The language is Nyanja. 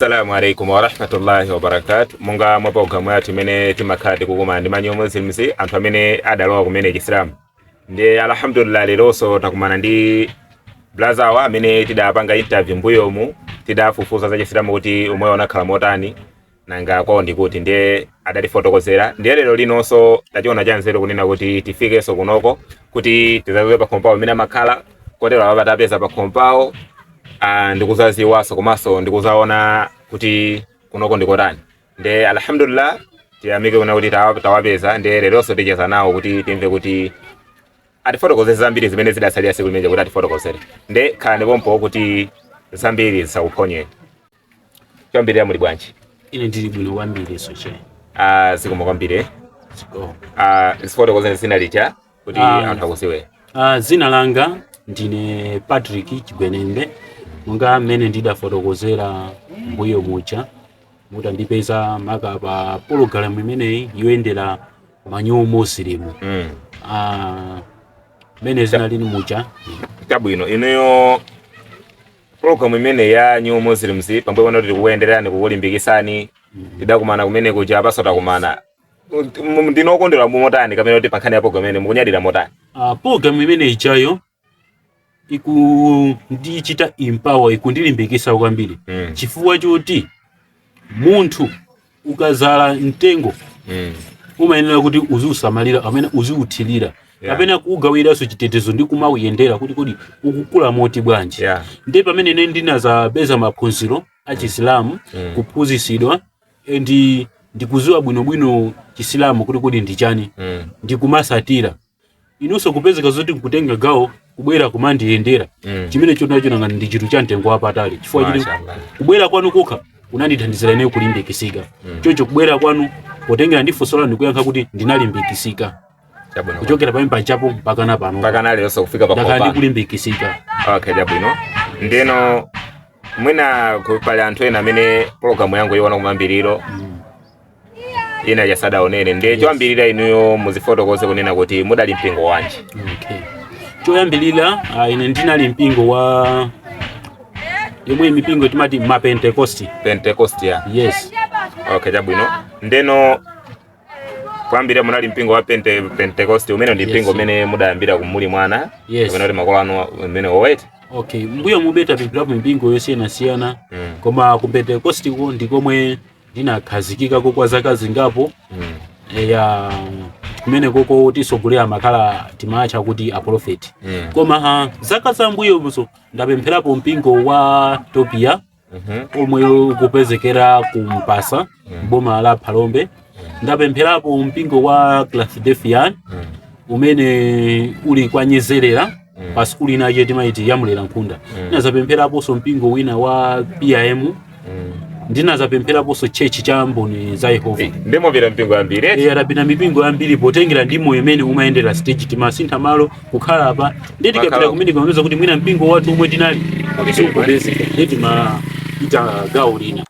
Assalamu alaikum wa rahmatullahi wa barakatuh. Munga mwa programu ya timene timakati kukuma ndi manyo muslimsi anthu amene adalowa kumene Islam. Ndi alhamdulillah lero so takumana ndi blaza wa amene tidapanga interview mbuyomu tidafufuza za Islam kuti umoyo unakhala motani nanga kwawo ndikuti ndiye adatifotokozera. Ndiye lero linonso tachiona chanzeru kunena kuti tifikeso kunoko kuti tizazoe pa kompao amene amakhala kotero abatapeza pa kompao ndikuzaziwaso komanso ndikuzaona kuti kunoko ndikotani. Nde alhamdulillah tiyamike kuna kuti tawapeza. Nde leronso ticheza nawo kuti timve kuti atifotokozere zambiri zimene zidasalira siku limenje kuti atifotokozere. Nde khalani pompo kuti zambiri zisakuphonye. Choyambirira muli bwanji? Ine ndili bwino kwambiri soche. Zikomo kwambiri. Ziko. Tifotokozere zina licha kuti anthu akuziwe. Zina langa ndine Patrick Chigwenembe. Munga mmene ndidafotokozera mbuyo mucha mutandipeza maka pa program imeneyi yoyendera manyo muslimu. Mene zina lini mucha. Chabwino ineyo program imene ya New Muslims pamwe pano tikuyenderani kukulimbikisani tidakumana kumene kuja apaso takumana ndinokondera motani kamene kuti pankhani ya program imene mukunyadira motani. Program imene ichayo ndichita empower ikundilimbikisa kwambiri chifukwa choti munthu ukazala mtengo umayenera kuti uziusamalira amene uziuthilira kapena kugawiraso chitetezo ndi kumauyendera kuti kodi ukukula moti bwanji. Ndi pamene ine ndinazapeza maphunziro a Chisilamu kuphunzisidwa ndikuziwa bwinobwino Chisilamu kuti kodi ndichani ndikumasatira inonso kupezeka zoti nkutenga gawo kubwera kumandiyendera chimene chonacho nanga ndi chinthu cha mtengo wapatali chifukwa chili kubwera kwanu kokha kunandithandizira ine kulimbikisika choncho kubwera kwanu potengera ndifunsola ndikuyankha kuti ndinalimbikisika kuchokera pamene pachapo mpaka na pano mpaka na lero kufika pa ndakhala ndikulimbikisika. Okay, chabwino. Ndeno mwina kupali anthu ena amene program yangu iona kumambiriro ina ya sadaonene ndiye choyambirira inuyo muzifotokoze kunena kuti mudali mpingo wanji. Okay. Choyambirira ine ndinali mpingo wa yemwe mipingo timati ma Pentecost ya. Yes. Okay, chabwino. Ndeno kwambira munali mpingo wa Pentecost umene ndi mpingo umene mudayambira kumuli mwana umene kuti makolo anu umene owete. Okay, mbuyo mubeta pimpirapo mpingo yosiyana koma ku Pentecost ko ndikomwe ndinakhazikika kwa zaka zingapo ya kumene koko tisogolera makala timacha kuti aprofeti koma zaka za mbuyo muso ndapempherapo mpingo wa Topia omwe kupezekera kumpasa boma la Phalombe. Ndapempherapo mpingo wa Clafidefian umene uli kwa Nyezerera pa skuli inaje timaiti yamulera Nkunda. Ndinazapempherapo so mpingo wina wa PIM. Ndinazapempherapo so church cha Mboni za Yehova. Ndimo vira mpingo ambiri. Rapina mipingo ambiri potengera ndimo imene umayendera stage timasintha malo kukhala apa nditi kapita kumene kameza kuti mwina mpingo watu umwe tinali kuti basic nditi ma ita gawo lina.